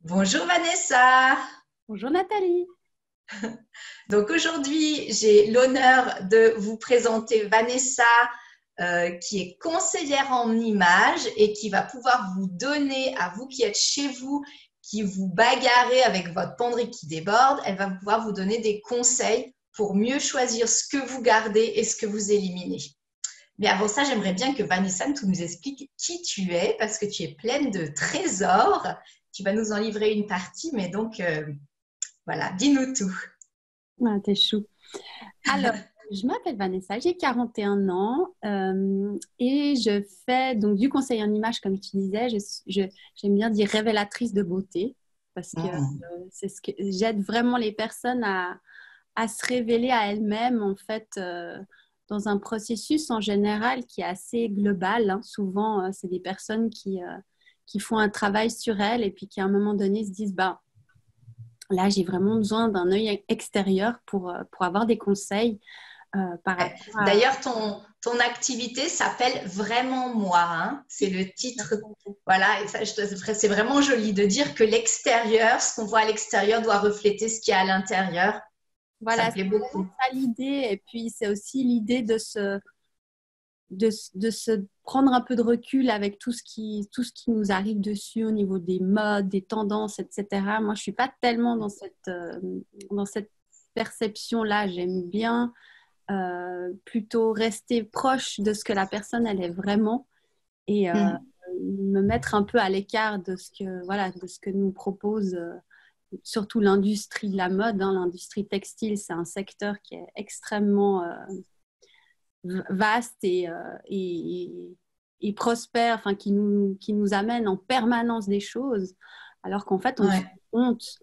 Bonjour Vanessa. Bonjour Nathalie. Donc aujourd'hui, j'ai l'honneur de vous présenter Vanessa, qui est conseillère en images et qui va pouvoir vous donner, à vous qui êtes chez vous, qui vous bagarrez avec votre penderie qui déborde, elle va pouvoir vous donner des conseils pour mieux choisir ce que vous gardez et ce que vous éliminez. Mais avant ça, j'aimerais bien que Vanessa nous explique qui tu es parce que tu es pleine de trésors. Tu vas nous en livrer une partie, mais donc voilà, dis-nous tout. Ah, t'es chou. Alors, je m'appelle Vanessa, j'ai 41 ans et je fais donc du conseil en image, comme tu disais. J'aime bien dire révélatrice de beauté parce que c'est ce que j'aide vraiment les personnes à se révéler à elles-mêmes, en fait, dans un processus en général qui est assez global, hein. Souvent, c'est des personnes qui font un travail sur elles et puis qui, à un moment donné, se disent, bah, là, j'ai vraiment besoin d'un œil extérieur pour avoir des conseils par rapport à… D'ailleurs, ton activité s'appelle Vraiment moi, hein. C'est le titre. Voilà, et ça, c'est vraiment joli de dire que l'extérieur, ce qu'on voit à l'extérieur doit refléter ce qu'il y a à l'intérieur. Ça Voilà, me plaît c'est vraiment beaucoup. ça l'idée. Et puis, c'est aussi l'idée de se prendre un peu de recul avec tout ce qui nous arrive dessus au niveau des modes, des tendances, etc. Moi, je ne suis pas tellement dans cette perception-là. J'aime bien plutôt rester proche de ce que la personne, elle est vraiment et me mettre un peu à l'écart de ce que, voilà, de ce que nous propose surtout l'industrie de la mode, hein. L'industrie textile, c'est un secteur qui est extrêmement vaste et prospère, enfin, qui nous amène en permanence des choses, alors qu'en fait, on se Ouais. rend compte,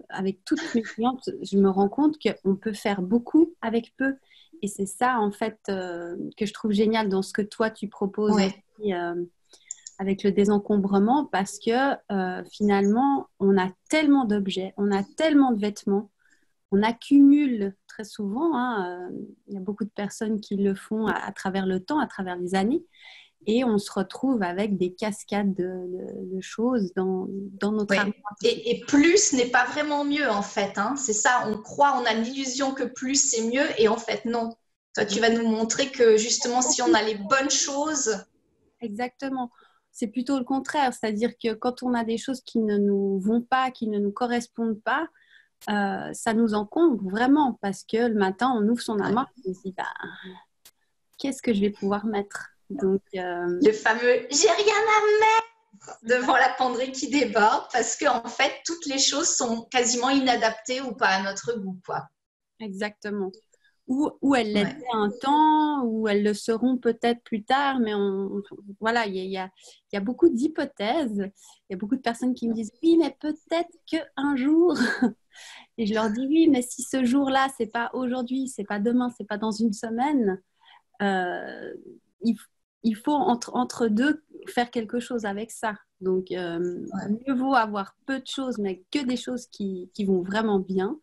avec toutes mes clientes, je me rends compte qu'on peut faire beaucoup avec peu. Et c'est ça, en fait, que je trouve génial dans ce que toi, tu proposes Ouais. aussi, avec le désencombrement, parce que finalement, on a tellement d'objets, on a tellement de vêtements, on accumule très souvent, hein, il y a beaucoup de personnes qui le font à travers le temps, à travers les années, et on se retrouve avec des cascades de choses dans notre Ouais. armoire. Et plus n'est pas vraiment mieux, en fait, hein. C'est ça, on croit, on a l'illusion que plus c'est mieux, et en fait, non. Toi, tu vas nous montrer que justement, si on a les bonnes choses, Exactement. C'est plutôt le contraire, c'est-à-dire que quand on a des choses qui ne nous vont pas, qui ne nous correspondent pas, ça nous encombre vraiment parce que le matin, on ouvre son ouais. armoire et on se dit, bah, qu'est-ce que je vais pouvoir mettre? Donc, Le fameux j'ai rien à mettre devant la penderie qui déborde, parce que en fait, toutes les choses sont quasiment inadaptées ou pas à notre goût, quoi. exactement. Ou elles l'étaient Ouais. un temps, ou elles le seront peut-être plus tard, mais voilà, il y a beaucoup d'hypothèses. Il y a beaucoup de personnes qui me disent, oui, mais peut-être qu'un jour. Et je leur dis, oui, mais si ce jour-là, c'est pas aujourd'hui, c'est pas demain, c'est pas dans une semaine, euh, il, il faut entre deux faire quelque chose avec ça. Donc, mieux vaut avoir peu de choses, mais que des choses qui vont vraiment bien.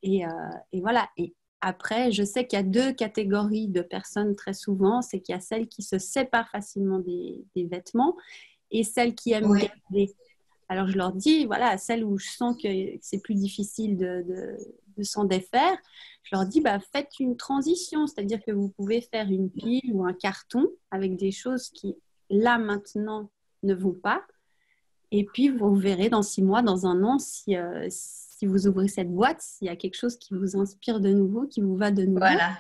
Et voilà. Et après, je sais qu'il y a deux catégories de personnes très souvent. C'est qu'il y a celles qui se séparent facilement des vêtements et celles qui aiment Ouais. garder. Alors, je leur dis, voilà, celles où je sens que c'est plus difficile de s'en défaire, je leur dis, bah, faites une transition, c'est-à-dire que vous pouvez faire une pile ou un carton avec des choses qui, là, maintenant, ne vont pas. Et puis, vous verrez dans 6 mois, dans un an, si vous ouvrez cette boîte, s'il y a quelque chose qui vous inspire de nouveau, qui vous va de nouveau. Voilà.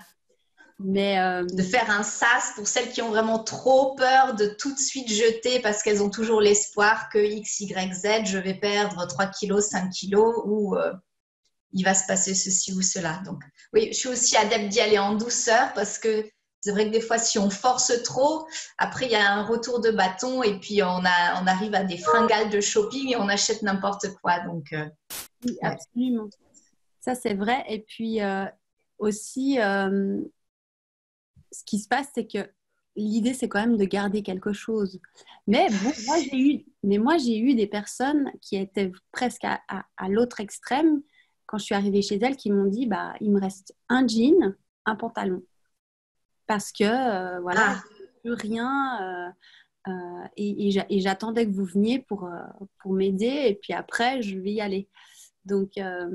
Mais De faire un sas pour celles qui ont vraiment trop peur de tout de suite jeter parce qu'elles ont toujours l'espoir que X, Y, Z, je vais perdre 3 kilos, 5 kilos ou il va se passer ceci ou cela. Donc, oui, je suis aussi adepte d'y aller en douceur parce que c'est vrai que des fois, si on force trop, après, il y a un retour de bâton et puis on arrive à des fringales de shopping et on achète n'importe quoi. Donc, oui, ouais. absolument. Ça, c'est vrai. Et puis aussi, ce qui se passe, c'est que l'idée, c'est quand même de garder quelque chose. Mais bon, moi, j'ai eu des personnes qui étaient presque à l'autre extrême quand je suis arrivée chez elles, qui m'ont dit, bah, il me reste un jean, un pantalon. Parce que, voilà, Ah, plus rien. Et j'attendais que vous veniez pour m'aider. Et puis après, je vais y aller. Donc là,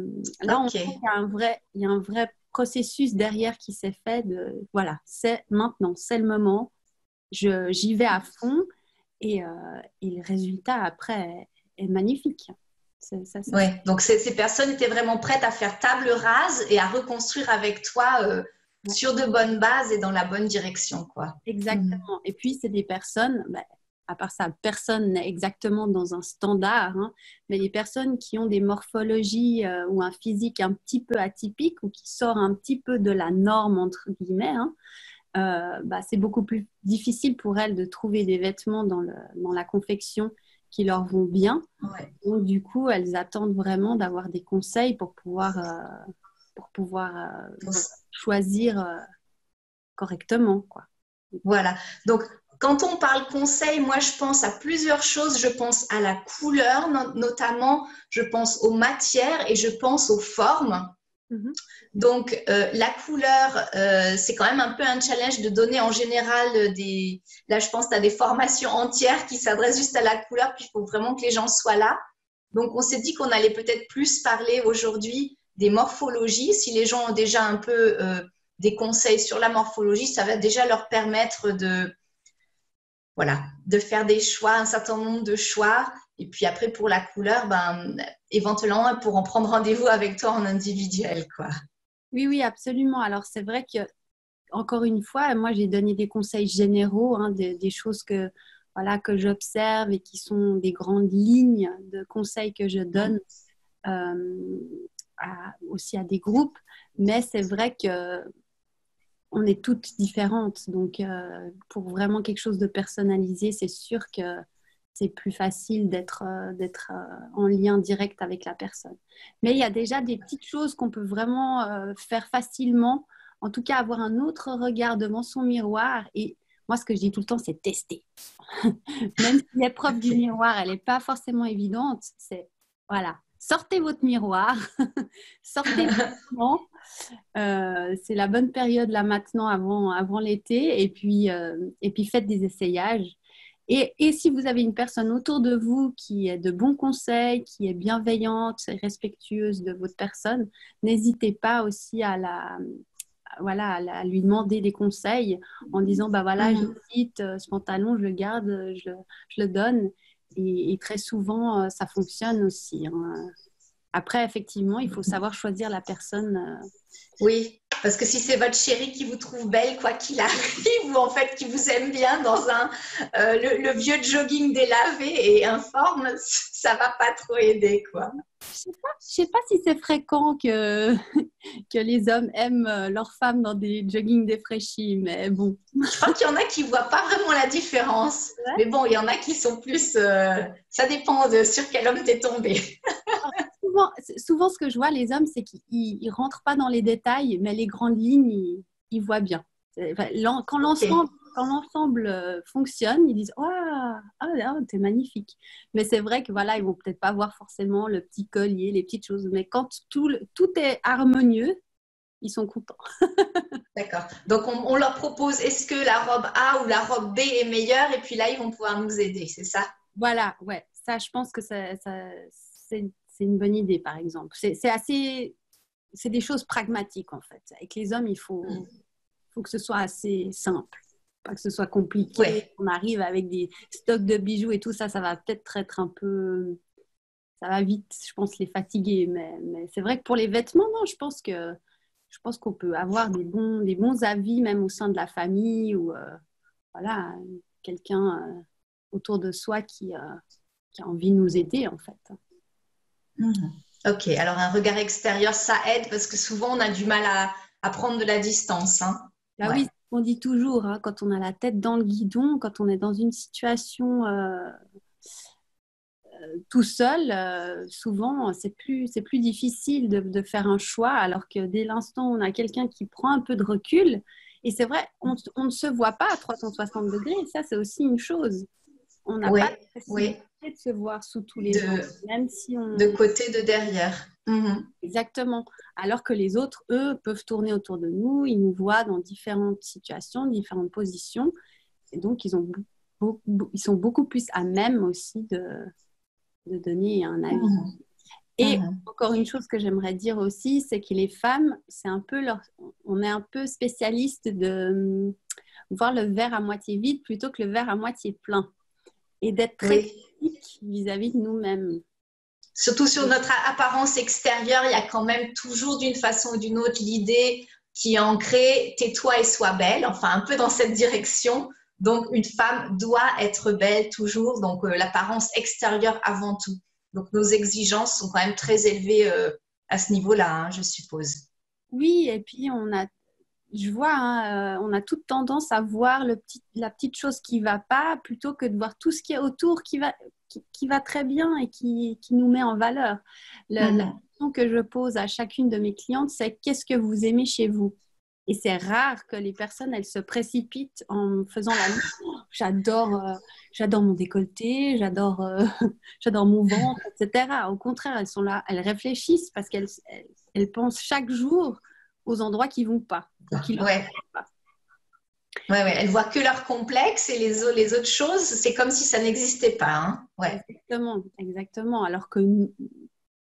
on Ok. sent qu'il y a un vrai processus derrière qui s'est fait. Voilà, c'est maintenant, c'est le moment. J'y vais à fond et, et le résultat après est magnifique. Ouais. Donc, ces personnes étaient vraiment prêtes à faire table rase et à reconstruire avec toi Ouais, sur de bonnes bases et dans la bonne direction, quoi. Mhm. exactement. Et puis, c'est des personnes, bah, à part ça, personne n'est exactement dans un standard, hein, mais les personnes qui ont des morphologies ou un physique un petit peu atypique ou qui sort un petit peu de la norme, entre guillemets, hein, bah, c'est beaucoup plus difficile pour elles de trouver des vêtements dans la confection qui leur vont bien. Ouais. Donc, du coup, elles attendent vraiment d'avoir des conseils pour pouvoir choisir correctement, quoi. Voilà. Donc, quand on parle conseil, moi, je pense à plusieurs choses. Je pense à la couleur, notamment, je pense aux matières et je pense aux formes. Mhm. Donc, la couleur, c'est quand même un peu un challenge de donner en général des… Là, je pense que tu as des formations entières qui s'adressent juste à la couleur, puis il faut vraiment que les gens soient là. Donc, on s'est dit qu'on allait peut-être plus parler aujourd'hui des morphologies. Si les gens ont déjà un peu des conseils sur la morphologie, ça va déjà leur permettre voilà, de faire des choix, un certain nombre de choix. Et puis après, pour la couleur, ben, éventuellement, elles pourront prendre rendez-vous avec toi en individuel, quoi. Oui, oui, absolument. Alors, c'est vrai que, encore une fois, moi, j'ai donné des conseils généraux, hein, des choses voilà, que j'observe et qui sont des grandes lignes de conseils que je donne euh, aussi à des groupes. Mais c'est vrai que on est toutes différentes. Donc, pour vraiment quelque chose de personnalisé, c'est sûr que c'est plus facile d'être en lien direct avec la personne. Mais il y a déjà des petites choses qu'on peut vraiment faire facilement. En tout cas, avoir un autre regard devant son miroir. Et moi, ce que je dis tout le temps, c'est tester. Même si l'épreuve du Ok. miroir, elle n'est pas forcément évidente, c'est, voilà, sortez votre miroir, sortez maintenant. C'est la bonne période là maintenant avant l'été et puis faites des essayages. Et si vous avez une personne autour de vous qui est de bons conseils, qui est bienveillante et respectueuse de votre personne, n'hésitez pas aussi voilà, à lui demander des conseils en disant, bah voilà, Mhm. j'hésite, ce pantalon, je le garde, je le donne. Et très souvent, ça fonctionne aussi, hein. Après, effectivement, il faut savoir choisir la personne. Oui, parce que si c'est votre chéri qui vous trouve belle, quoi qu'il arrive, ou en fait qui vous aime bien dans le vieux jogging délavé et informe, ça va pas trop aider, quoi. Je sais pas si c'est fréquent que les hommes aiment leurs femmes dans des joggings défraîchis, mais bon. Je crois qu'il y en a qui voient pas vraiment la différence. Mais bon, il y en a qui sont plus… ça dépend de sur quel homme t'es tombé. Souvent, ce que je vois, les hommes, c'est qu'ils rentrent pas dans les détails, mais les grandes lignes, ils voient bien. Enfin, Ok. quand l'ensemble fonctionne, ils disent oh, t'es magnifique. Mais c'est vrai que voilà, ils vont peut-être pas voir forcément le petit collier, les petites choses. Mais quand tout est harmonieux, ils sont contents. D'accord. Donc, on leur propose, est-ce que la robe A ou la robe B est meilleure? Et puis là, ils vont pouvoir nous aider, c'est ça? Voilà, ouais. Ça, je pense que c'est une bonne idée, par exemple. C'est des choses pragmatiques, en fait. Avec les hommes, faut que ce soit assez simple, pas que ce soit compliqué. Ouais. On arrive avec des stocks de bijoux et tout ça, ça va peut-être être ça va vite, je pense, les fatiguer. Mais c'est vrai que pour les vêtements, non, je pense qu'on peut avoir des bons avis même au sein de la famille ou voilà, quelqu'un autour de soi qui a envie de nous aider, en fait. Mhm. Ok. Alors, un regard extérieur, ça aide parce que souvent, on a du mal à prendre de la distance, hein. Bah Ouais. oui, on dit toujours, hein, quand on a la tête dans le guidon, quand on est dans une situation tout seul, souvent, c'est plus difficile de faire un choix, alors que dès l'instant où on a quelqu'un qui prend un peu de recul, et c'est vrai, on ne se voit pas à 360 degrés, et ça, c'est aussi une chose. On n'a pas Oui, la possibilité oui. de se voir sous tous les angles, De, même si de on… côté, de derrière. Mhm. Exactement. Alors que les autres, eux, peuvent tourner autour de nous, ils nous voient dans différentes situations, différentes positions, et donc ils ont ils sont beaucoup plus à même aussi de donner un avis. Mhm. Et Mhm. encore une chose que j'aimerais dire aussi, c'est que les femmes, on est un peu spécialiste de voir le verre à moitié vide plutôt que le verre à moitié plein et d'être très Oui. critique vis-à-vis de nous-mêmes. Surtout sur notre apparence extérieure, il y a quand même toujours d'une façon ou d'une autre l'idée qui est ancrée, tais-toi et sois belle, enfin un peu dans cette direction. Donc une femme doit être belle toujours, donc l'apparence extérieure avant tout. Donc nos exigences sont quand même très élevées à ce niveau-là, hein, je suppose. Oui, et puis je vois, hein, on a toute tendance à voir la petite chose qui va pas plutôt que de voir tout ce qui est autour qui va très bien et qui nous met en valeur. La Mhm. question que je pose à chacune de mes clientes, c'est qu'est-ce que vous aimez chez vous? Et c'est rare que les personnes, elles se précipitent en faisant la liste. Oh, j'adore mon décolleté, j'adore mon ventre, etc. Au contraire, elles sont là, elles réfléchissent parce qu'elles pensent chaque jour aux endroits qui vont pas ou qui leur Ouais. plaisent pas. Ouais. Elles voient que leur complexe et les autres choses, c'est comme si ça n'existait pas, hein. Ouais. Exactement, exactement. Alors que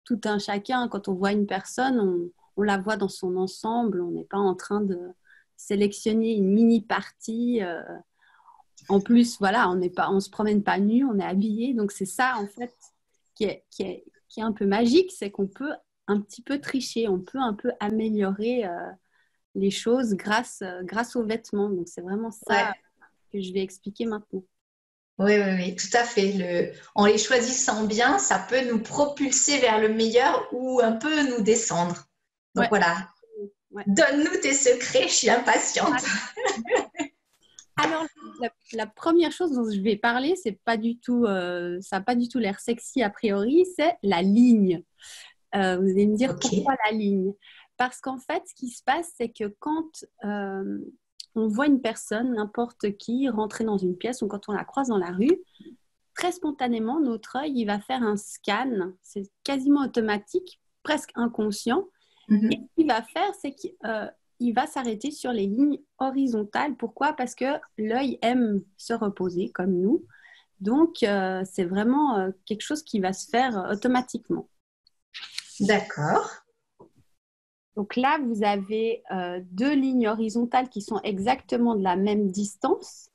tout un chacun, quand on voit une personne, on la voit dans son ensemble. On n'est pas en train de sélectionner une mini partie. En plus, voilà, on se promène pas nu, on est habillé. Donc c'est ça en fait qui est un peu magique, c'est qu'on peut un petit peu tricher, on peut un peu améliorer les choses grâce aux vêtements. Donc c'est vraiment ça Ouais. que je vais expliquer maintenant. Oui, tout à fait. En les choisissant bien, ça peut nous propulser vers le meilleur ou un peu nous descendre. Donc Ouais, voilà, ouais. donne-nous tes secrets, je suis impatiente. Alors, la première chose dont je vais parler, ça n'a pas du tout l'air sexy a priori, c'est la ligne. Vous allez me dire Ok. pourquoi la ligne? Parce qu'en fait, ce qui se passe, c'est que quand on voit une personne, n'importe qui, rentrer dans une pièce ou quand on la croise dans la rue, très spontanément, notre œil, il va faire un scan. C'est quasiment automatique, presque inconscient. Et ce Mhm. qu'il va faire, c'est qu'il va s'arrêter sur les lignes horizontales. Pourquoi? Parce que l'œil aime se reposer comme nous. Donc, c'est vraiment quelque chose qui va se faire automatiquement. D'accord. Donc là, vous avez deux lignes horizontales qui sont exactement de la même distance,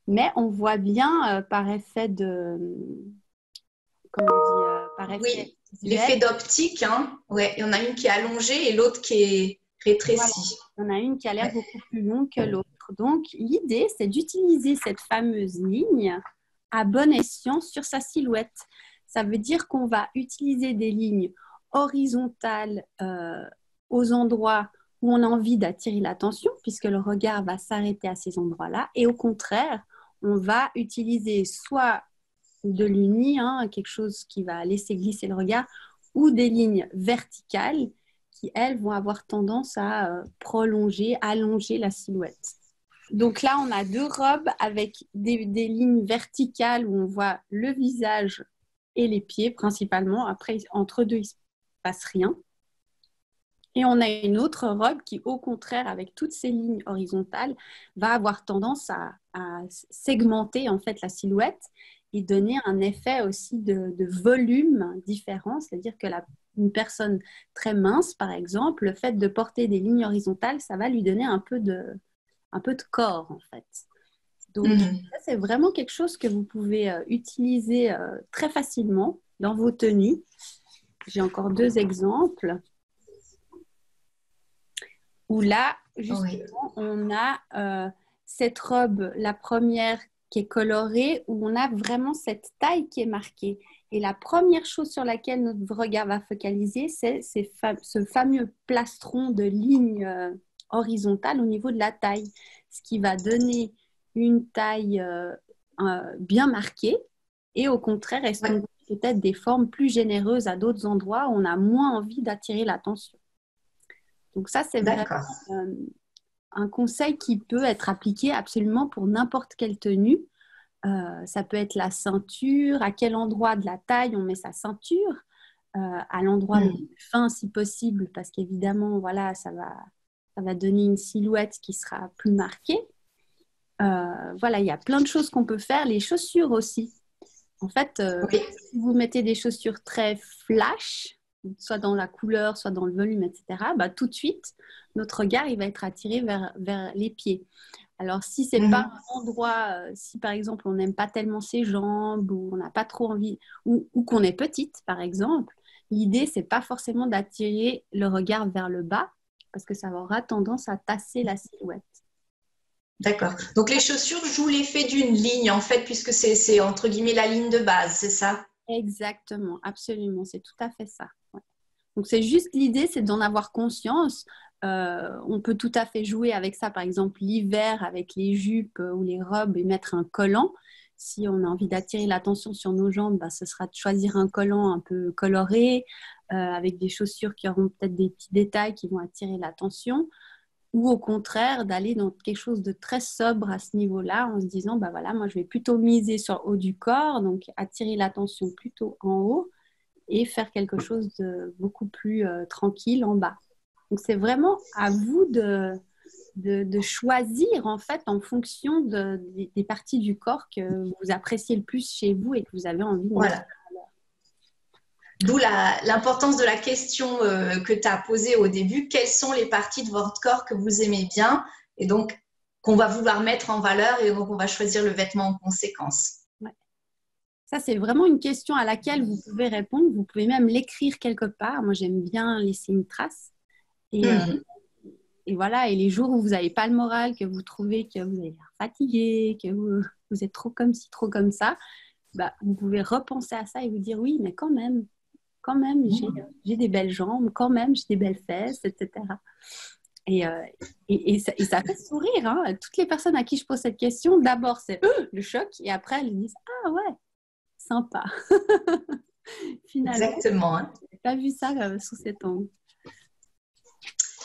mais on voit bien par effet comment on dit, par effet Oui, visuel. l'effet d'optique, hein. Ouais, il y en a une qui est allongée et l'autre qui est Voilà, rétrécie. il y en a une qui a l'air Ouais. beaucoup plus longue que l'autre. Donc, l'idée, c'est d'utiliser cette fameuse ligne à bon escient sur sa silhouette. Ça veut dire qu'on va utiliser des lignes horizontales aux endroits où on a envie d'attirer l'attention, puisque le regard va s'arrêter à ces endroits-là. Et au contraire, on va utiliser soit de l'uni, hein, quelque chose qui va laisser glisser le regard, ou des lignes verticales qui, elles, vont avoir tendance à prolonger, allonger la silhouette. Donc là, on a deux robes avec des lignes verticales où on voit le visage et les pieds principalement. Après, entre deux, il ne se passe rien. Et on a une autre robe qui, au contraire, avec toutes ces lignes horizontales, va avoir tendance à segmenter en fait la silhouette et donner un effet aussi de volume différent. C'est-à-dire que une personne très mince, par exemple, le fait de porter des lignes horizontales, ça va lui donner un peu de corps en fait. Donc, Mhm. ça, c'est vraiment quelque chose que vous pouvez utiliser très facilement dans vos tenues. J'ai encore deux exemples où là, Oui. justement, on a cette robe, la première qui est colorée, où on a vraiment cette taille qui est marquée. Et la première chose sur laquelle notre regard va focaliser, c'est ce fameux plastron de ligne horizontale au niveau de la taille, ce qui va donner une taille bien marquée et au contraire Ouais. estomper peut-être des formes plus généreuses à d'autres endroits où on a moins envie d'attirer l'attention. Donc ça, c'est vraiment D'accord. euh, un conseil qui peut être appliqué absolument pour n'importe quelle tenue. Ça peut être la ceinture, à quel endroit de la taille on met sa ceinture, à l'endroit le Mhm. plus fin si possible, parce qu'évidemment, voilà, ça va donner une silhouette qui sera plus marquée. Voilà, il y a plein de choses qu'on peut faire. Les chaussures aussi. En fait, Oui. si vous mettez des chaussures très flash, soit dans la couleur, soit dans le volume, etc., bah, tout de suite, notre regard il va être attiré vers les pieds. Alors, si c'est pas Mhm. un endroit, si par exemple on n'aime pas tellement ses jambes ou on n'a pas trop envie, ou qu'on est petite, par exemple, l'idée, c'est pas forcément d'attirer le regard vers le bas, parce que ça aura tendance à tasser la silhouette. D'accord. Donc les chaussures jouent l'effet d'une ligne en fait, puisque c'est entre guillemets la ligne de base, c'est ça? Exactement, absolument, c'est tout à fait ça. Ouais. Donc c'est juste l'idée, c'est d'en avoir conscience. On peut tout à fait jouer avec ça, par exemple l'hiver avec les jupes ou les robes et mettre un collant. Si on a envie d'attirer l'attention sur nos jambes, bah, ce sera de choisir un collant un peu coloré, avec des chaussures qui auront peut-être des petits détails qui vont attirer l'attention. Ou au contraire, d'aller dans quelque chose de très sobre à ce niveau-là, en se disant, bah voilà, moi je vais plutôt miser sur le haut du corps, donc attirer l'attention plutôt en haut et faire quelque chose de beaucoup plus tranquille en bas. Donc c'est vraiment à vous de choisir en fait en fonction des parties du corps que vous appréciez le plus chez vous et que vous avez envie de mettre. Voilà. D'où l'importance de la question que tu as posée au début. Quelles sont les parties de votre corps que vous aimez bien et donc qu'on va vouloir mettre en valeur et donc on va choisir le vêtement en conséquence. Ouais. Ça, c'est vraiment une question à laquelle vous pouvez répondre. Vous pouvez même l'écrire quelque part. Moi, j'aime bien laisser une trace. Et, et voilà, et les jours où vous n'avez pas le moral, que vous trouvez que vous avez l'air fatigué, que vous êtes trop comme ci, trop comme ça, bah, vous pouvez repenser à ça et vous dire oui, mais quand même, j'ai des belles jambes, quand même, j'ai des belles fesses, etc. Et, et ça fait sourire. Hein. Toutes les personnes à qui je pose cette question, d'abord, c'est le choc, et après, elles disent ah ouais, sympa. Finalement, Exactement. Hein. je n'ai pas vu ça sous cet angle.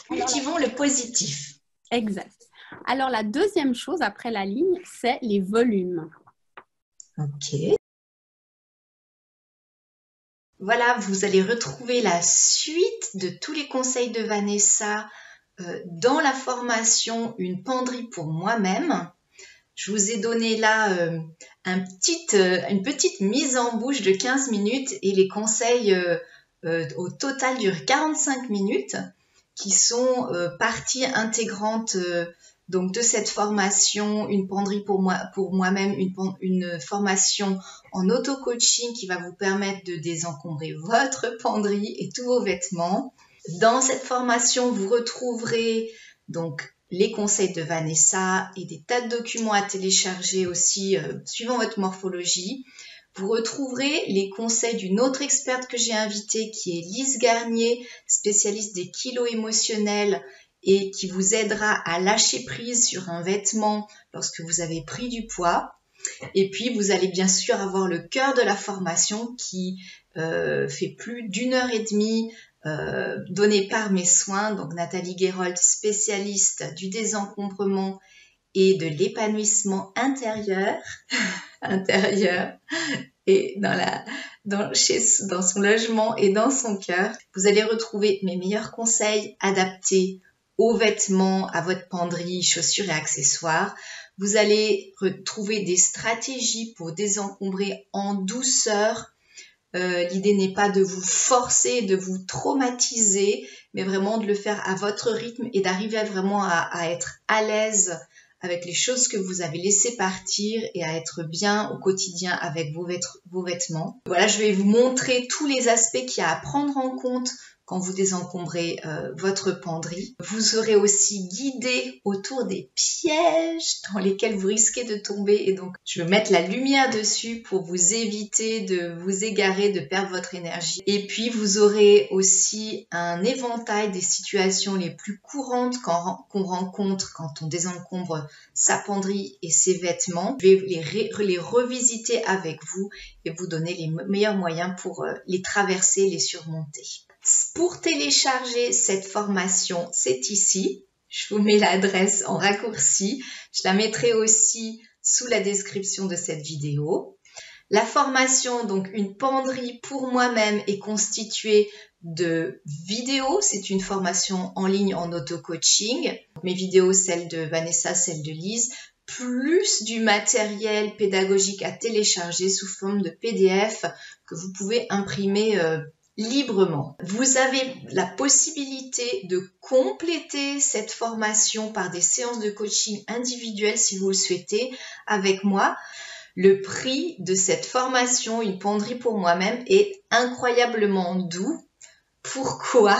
Cultivons le positif. Exact. Alors, la deuxième chose après la ligne, c'est les volumes. Ok. Voilà, vous allez retrouver la suite de tous les conseils de Vanessa dans la formation Une penderie pour moi-même. Je vous ai donné là une petite mise en bouche de 15 minutes et les conseils au total durent 45 minutes qui sont partie intégrante donc de cette formation, une penderie pour moi-même, une formation en auto-coaching qui va vous permettre de désencombrer votre penderie et tous vos vêtements. Dans cette formation, vous retrouverez donc les conseils de Vanessa et des tas de documents à télécharger aussi suivant votre morphologie. Vous retrouverez les conseils d'une autre experte que j'ai invitée qui est Lise Garnier, spécialiste des kilos émotionnels et qui vous aidera à lâcher prise sur un vêtement lorsque vous avez pris du poids. Et puis, vous allez bien sûr avoir le cœur de la formation qui fait plus d'1h30 donné par mes soins. Donc, Nathalie Guérold, spécialiste du désencombrement et de l'épanouissement intérieur et dans son logement et dans son cœur. Vous allez retrouver mes meilleurs conseils adaptés aux vêtements, à votre penderie, chaussures et accessoires. Vous allez retrouver des stratégies pour désencombrer en douceur. L'idée n'est pas de vous forcer, de vous traumatiser, mais vraiment de le faire à votre rythme et d'arriver vraiment à être à l'aise avec les choses que vous avez laissées partir et à être bien au quotidien avec vos vêtements. Voilà, je vais vous montrer tous les aspects qu'il y a à prendre en compte quand vous désencombrez votre penderie. Vous serez aussi guidé autour des pièges dans lesquels vous risquez de tomber et donc je vais mettre la lumière dessus pour vous éviter de vous égarer, de perdre votre énergie. Et puis vous aurez aussi un éventail des situations les plus courantes qu'on rencontre quand on désencombre sa penderie et ses vêtements. Je vais les revisiter avec vous et vous donner les meilleurs moyens pour les traverser, les surmonter. Pour télécharger cette formation, c'est ici. Je vous mets l'adresse en raccourci. Je la mettrai aussi sous la description de cette vidéo. La formation, donc une penderie pour moi-même, est constituée de vidéos. C'est une formation en ligne en auto-coaching. Mes vidéos, celles de Vanessa, celles de Lise, plus du matériel pédagogique à télécharger sous forme de PDF que vous pouvez imprimer librement. Vous avez la possibilité de compléter cette formation par des séances de coaching individuelles si vous le souhaitez avec moi. Le prix de cette formation, une penderie pour moi-même, est incroyablement doux. Pourquoi ?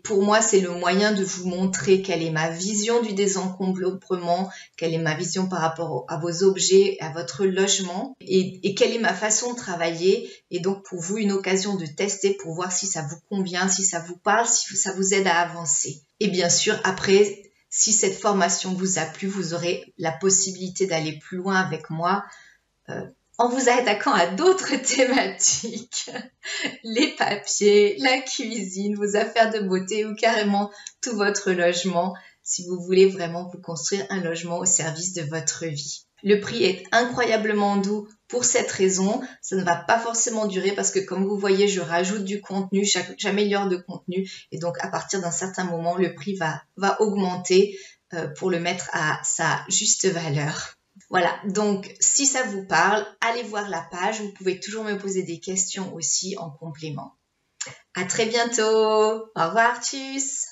Pour moi, c'est le moyen de vous montrer quelle est ma vision du désencombrement, quelle est ma vision par rapport à vos objets, à votre logement et quelle est ma façon de travailler. Et donc, pour vous, une occasion de tester pour voir si ça vous convient, si ça vous parle, si ça vous aide à avancer. Et bien sûr, après, si cette formation vous a plu, vous aurez la possibilité d'aller plus loin avec moi en vous attaquant à d'autres thématiques, les papiers, la cuisine, vos affaires de beauté ou carrément tout votre logement, si vous voulez vraiment vous construire un logement au service de votre vie. Le prix est incroyablement doux pour cette raison. Ça ne va pas forcément durer parce que comme vous voyez, je rajoute du contenu, j'améliore de contenu et donc à partir d'un certain moment, le prix va augmenter pour le mettre à sa juste valeur. Voilà, donc si ça vous parle, allez voir la page. Vous pouvez toujours me poser des questions aussi en complément. À très bientôt. Au revoir, tchuss.